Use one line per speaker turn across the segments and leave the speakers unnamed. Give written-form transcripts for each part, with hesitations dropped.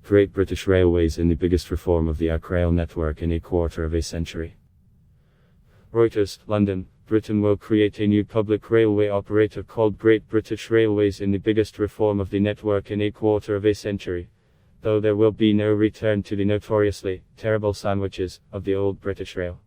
Great British Railways in the biggest reform of the rail network in a quarter of a century. Reuters, London. Britain will create a new public railway operator called Great British Railways in the biggest reform of the network in a quarter of a century, though there will be no return to the notoriously terrible sandwiches of the old British Rail.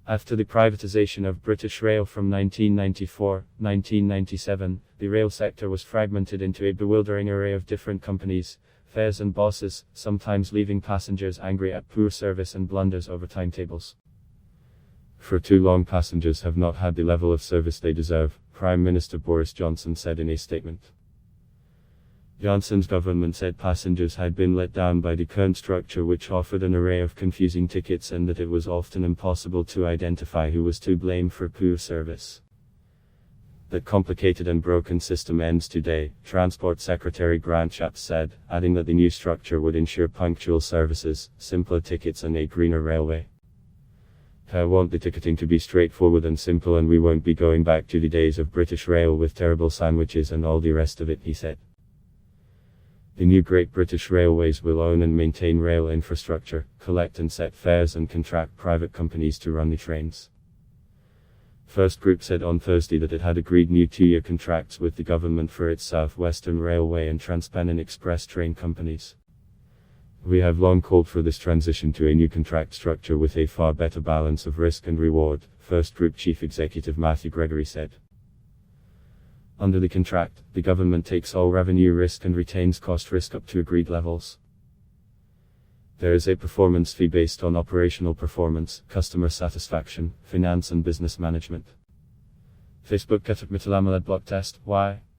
After the privatisation of British Rail from 1994-1997, the rail sector was fragmented into a bewildering array of different companies, fares and bosses, sometimes leaving passengers angry at poor service and blunders over timetables. For too long, passengers have not had the level of service they deserve, Prime Minister Boris Johnson said in a statement. Johnson's government said passengers had been let down by the current structure, which offered an array of confusing tickets, and that it was often impossible to identify who was to blame for poor service. That complicated and broken system ends today, Transport Secretary Grant Shapps said, adding that the new structure would ensure punctual services, simpler tickets and a greener railway. I want the ticketing to be straightforward and simple, and we won't be going back to the days of British Rail with terrible sandwiches and all the rest of it, he said. The new Great British Railways will own and maintain rail infrastructure, collect and set fares, and contract private companies to run the trains. First Group said on Thursday that it had agreed new 2-year contracts with the government for its South Western Railway and TransPennine Express train companies. We have long called for this transition to a new contract structure with a far better balance of risk and reward, First Group Chief Executive Matthew Gregory said. Under the contract, the government takes all revenue risk and retains cost risk up to agreed levels. There is a performance fee based on operational performance, customer satisfaction, finance and business management. Facebook Katap Mitalamalad block test, why?